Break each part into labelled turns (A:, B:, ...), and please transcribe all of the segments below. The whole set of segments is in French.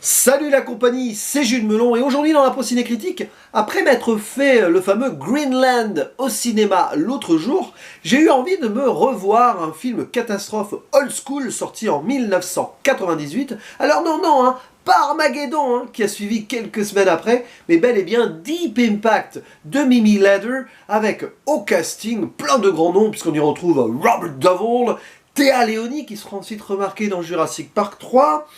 A: Salut la compagnie, c'est Jules Melon et aujourd'hui dans la Pro Ciné Critique, après m'être fait le fameux Greenland au cinéma l'autre jour, j'ai eu envie de me revoir un film catastrophe old school sorti en 1998. Alors non, pas Armageddon qui a suivi quelques semaines après, mais bel et bien Deep Impact de Mimi Leder avec au casting plein de grands noms puisqu'on y retrouve Robert Duvall, Téa Leoni qui sera ensuite remarquée dans Jurassic Park 3,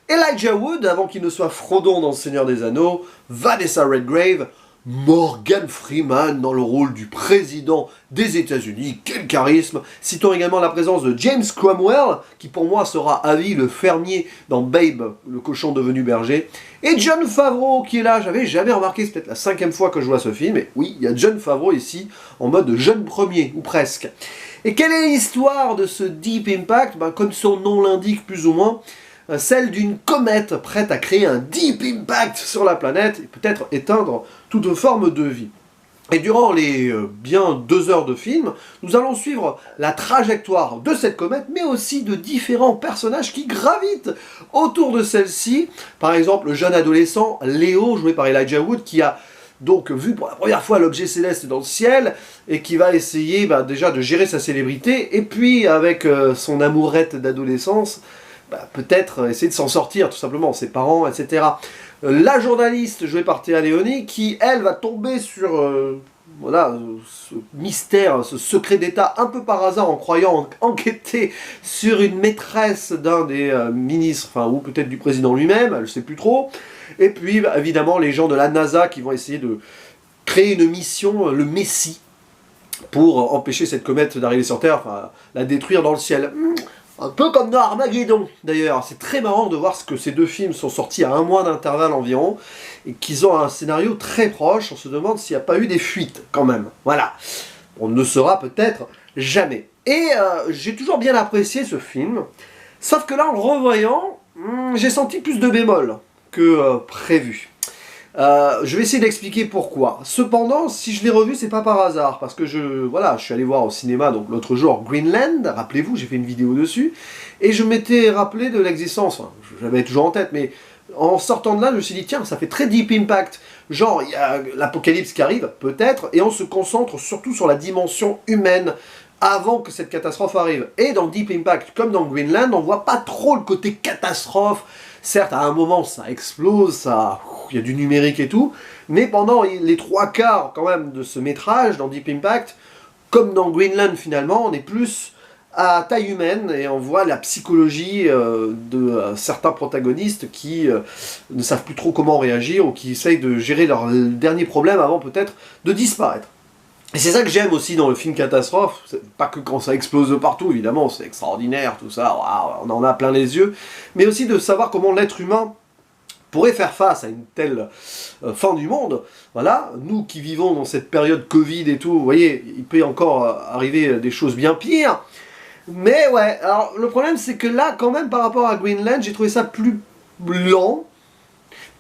A: Elijah Wood, avant qu'il ne soit Frodon dans Le Seigneur des Anneaux, Vanessa Redgrave, Morgan Freeman dans le rôle du président des États-Unis, quel charisme. Citons également la présence de James Cromwell, qui pour moi sera Avi le fermier dans Babe, le cochon devenu berger, et Jon Favreau qui est là. J'avais jamais remarqué, c'est peut-être la 5e fois que je vois ce film, et oui, il y a Jon Favreau ici, en mode jeune premier, ou presque. Et quelle est l'histoire de ce Deep Impact? Comme son nom l'indique plus ou moins, celle d'une comète prête à créer un deep impact sur la planète et peut-être éteindre toute forme de vie. Et durant les bien 2 heures de film, nous allons suivre la trajectoire de cette comète, mais aussi de différents personnages qui gravitent autour de celle-ci. Par exemple, le jeune adolescent Léo, joué par Elijah Wood, qui a donc vu pour la première fois l'objet céleste dans le ciel, et qui va essayer déjà de gérer sa célébrité, et puis avec son amourette d'adolescence, peut-être essayer de s'en sortir, tout simplement, ses parents, etc. La journaliste jouée par Téa Leoni, qui, elle, va tomber sur ce mystère, ce secret d'État, un peu par hasard, en croyant enquêter sur une maîtresse d'un des ministres, ou peut-être du président lui-même, elle ne sait plus trop. Et puis, évidemment, les gens de la NASA qui vont essayer de créer une mission, le Messie, pour empêcher cette comète d'arriver sur Terre, la détruire dans le ciel. Un peu comme dans Armageddon, d'ailleurs. C'est très marrant de voir que ces deux films sont sortis à 1 mois d'intervalle environ, et qu'ils ont un scénario très proche. On se demande s'il n'y a pas eu des fuites, quand même. Voilà. On ne le saura peut-être jamais. Et j'ai toujours bien apprécié ce film, sauf que là, en le revoyant, j'ai senti plus de bémol que prévu. Je vais essayer d'expliquer pourquoi. Cependant, si je l'ai revu, c'est pas par hasard, parce que je suis allé voir au cinéma donc l'autre jour Greenland, rappelez-vous, j'ai fait une vidéo dessus, et je m'étais rappelé de l'existence, j'avais toujours en tête, mais en sortant de là, je me suis dit, tiens, ça fait très Deep Impact, genre, il y a l'apocalypse qui arrive, peut-être, et on se concentre surtout sur la dimension humaine, avant que cette catastrophe arrive. Et dans Deep Impact, comme dans Greenland, on voit pas trop le côté catastrophe. Certes, à un moment, ça explose, il y a du numérique et tout, mais pendant les 3/4 quand même de ce métrage, dans Deep Impact, comme dans Greenland finalement, on est plus à taille humaine, et on voit la psychologie de certains protagonistes qui ne savent plus trop comment réagir, ou qui essayent de gérer leur dernier problème avant peut-être de disparaître. Et c'est ça que j'aime aussi dans le film catastrophe, pas que quand ça explose de partout, évidemment, c'est extraordinaire, tout ça, on en a plein les yeux, mais aussi de savoir comment l'être humain pourrait faire face à une telle fin du monde. Voilà, nous qui vivons dans cette période Covid et tout, vous voyez, il peut encore arriver des choses bien pires, mais ouais, alors le problème c'est que là, quand même, par rapport à Greenland, j'ai trouvé ça plus lent,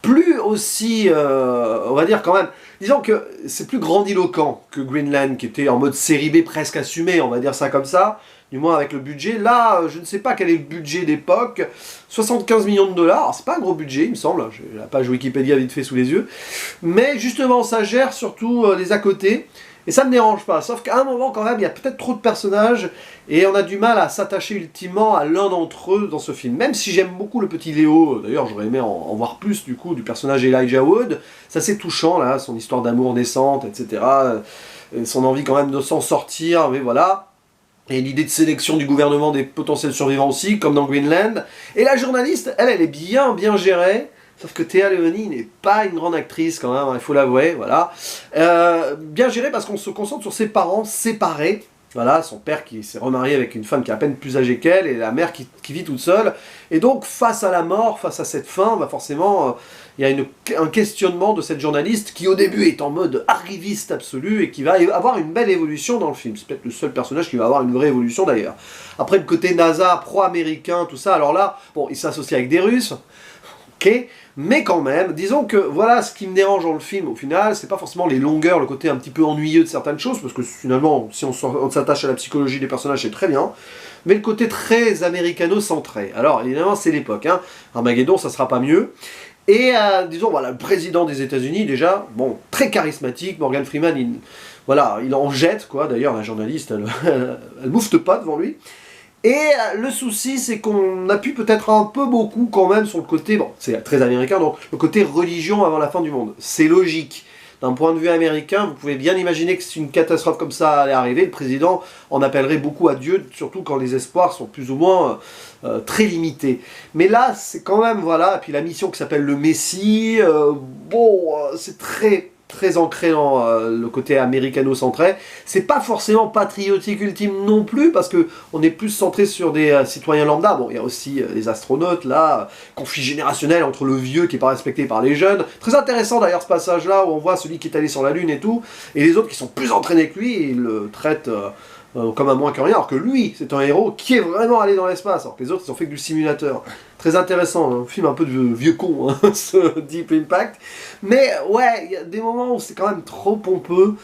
A: plus aussi, on va dire quand même, disons que c'est plus grandiloquent que Greenland, qui était en mode série B presque assumé, on va dire ça comme ça, du moins avec le budget. Là, je ne sais pas quel est le budget d'époque, 75 millions de dollars, c'est pas un gros budget il me semble, j'ai la page Wikipédia vite fait sous les yeux, mais justement ça gère surtout les à côté, et ça me dérange pas, sauf qu'à un moment quand même, il y a peut-être trop de personnages, et on a du mal à s'attacher ultimement à l'un d'entre eux dans ce film. Même si j'aime beaucoup le petit Léo, d'ailleurs j'aurais aimé en voir plus du coup, du personnage Elijah Wood, c'est assez touchant là, son histoire d'amour naissante, etc. Son envie quand même de s'en sortir, mais voilà. Et l'idée de sélection du gouvernement des potentiels survivants aussi, comme dans Greenland. Et la journaliste, elle est bien gérée. Sauf que Téa Leoni n'est pas une grande actrice quand même, il faut l'avouer, voilà. Bien gérée parce qu'on se concentre sur ses parents séparés. Voilà, son père qui s'est remarié avec une femme qui est à peine plus âgée qu'elle, et la mère qui vit toute seule. Et donc, face à la mort, face à cette fin, forcément, il y a un questionnement de cette journaliste qui, au début, est en mode arriviste absolu, et qui va avoir une belle évolution dans le film. C'est peut-être le seul personnage qui va avoir une vraie évolution, d'ailleurs. Après, le côté NASA, pro-américain, tout ça, alors là, bon, il s'associe avec des Russes. ok, mais quand même, disons que voilà ce qui me dérange dans le film au final, c'est pas forcément les longueurs, le côté un petit peu ennuyeux de certaines choses, parce que finalement, si on s'attache à la psychologie des personnages, c'est très bien, mais le côté très américano-centré. Alors évidemment, c'est l'époque, hein. Armageddon, ça sera pas mieux. Et disons, voilà, le président des États-Unis, déjà, bon, très charismatique, Morgan Freeman, voilà, il en jette, quoi, d'ailleurs, la journaliste, elle moufte pas devant lui. Et le souci, c'est qu'on appuie peut-être un peu beaucoup quand même sur le côté, bon, c'est très américain, donc le côté religion avant la fin du monde. C'est logique. D'un point de vue américain, vous pouvez bien imaginer que si une catastrophe comme ça allait arriver, le président en appellerait beaucoup à Dieu, surtout quand les espoirs sont plus ou moins très limités. Mais là, c'est quand même, voilà, et puis la mission qui s'appelle le Messie, c'est très ancré dans le côté américano-centré. C'est pas forcément patriotique ultime non plus, parce que on est plus centré sur des citoyens lambda. Bon, il y a aussi les astronautes, là, conflit générationnel entre le vieux qui est pas respecté par les jeunes. Très intéressant d'ailleurs ce passage-là, où on voit celui qui est allé sur la Lune et tout, et les autres qui sont plus entraînés que lui, et ils le traitent comme un moins que rien, alors que lui, c'est un héros qui est vraiment allé dans l'espace, alors que les autres, ils ont fait que du simulateur. Très intéressant, un film un peu de vieux con, hein, ce Deep Impact. Mais ouais, il y a des moments où c'est quand même trop pompeux,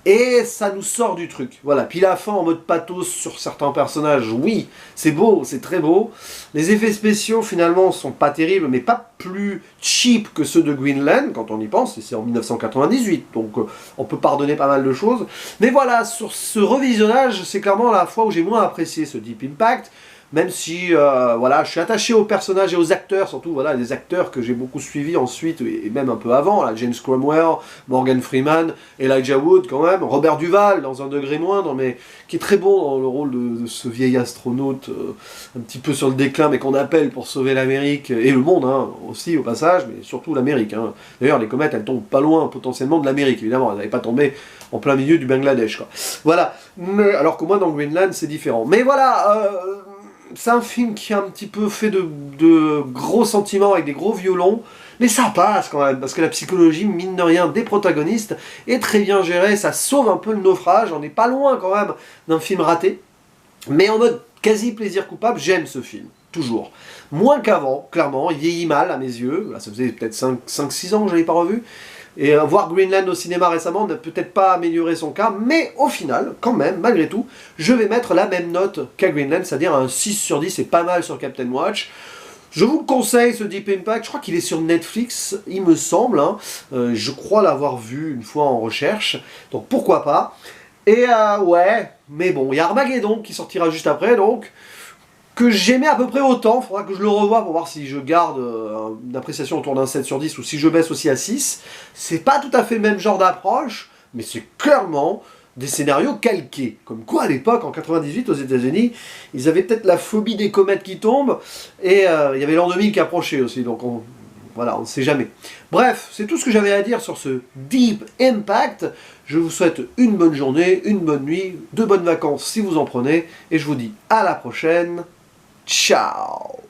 A: et ça nous sort du truc. Voilà, puis la fin en mode pathos sur certains personnages, oui, c'est beau, c'est très beau. Les effets spéciaux, finalement, sont pas terribles, mais pas plus cheap que ceux de Greenland, quand on y pense, et c'est en 1998, donc on peut pardonner pas mal de choses. Mais voilà, sur ce revisionnage, c'est clairement la fois où j'ai moins apprécié ce Deep Impact, même si voilà, je suis attaché aux personnages et aux acteurs, surtout voilà, les acteurs que j'ai beaucoup suivis ensuite, et même un peu avant, là, James Cromwell, Morgan Freeman, Elijah Wood quand même, Robert Duvall dans un degré moindre, mais qui est très bon dans le rôle de ce vieil astronaute un petit peu sur le déclin, mais qu'on appelle pour sauver l'Amérique, et le monde hein, aussi au passage, mais surtout l'Amérique. Hein. D'ailleurs, les comètes, elles tombent pas loin potentiellement de l'Amérique, évidemment, elles n'avaient pas tombé en plein milieu du Bangladesh. Quoi. Voilà, mais, alors que moi dans Greenland, c'est différent. Mais voilà... c'est un film qui a un petit peu fait de gros sentiments avec des gros violons, mais ça passe quand même, parce que la psychologie, mine de rien, des protagonistes est très bien gérée, ça sauve un peu le naufrage, on n'est pas loin quand même d'un film raté, mais en mode quasi plaisir coupable, j'aime ce film, toujours. Moins qu'avant, clairement, il vieillit mal à mes yeux, là, ça faisait peut-être 5-6 ans que je ne l'avais pas revu, et voir Greenland au cinéma récemment n'a peut-être pas amélioré son cas, mais au final, quand même, malgré tout, je vais mettre la même note qu'à Greenland, c'est-à-dire un 6 sur 10, c'est pas mal sur Captain Watch. Je vous le conseille, ce Deep Impact, je crois qu'il est sur Netflix, il me semble, hein. Je crois l'avoir vu une fois en recherche, donc pourquoi pas. Et ouais, mais bon, il y a Armageddon qui sortira juste après, donc... que j'aimais à peu près autant, il faudra que je le revoie pour voir si je garde une appréciation autour d'un 7 sur 10 ou si je baisse aussi à 6. C'est pas tout à fait le même genre d'approche, mais c'est clairement des scénarios calqués. Comme quoi, à l'époque, en 98, aux États-Unis, ils avaient peut-être la phobie des comètes qui tombent, et il y avait l'an 2000 qui approchait aussi, donc voilà, on ne sait jamais. Bref, c'est tout ce que j'avais à dire sur ce Deep Impact. Je vous souhaite une bonne journée, une bonne nuit, de bonnes vacances si vous en prenez, et je vous dis à la prochaine. Ciao!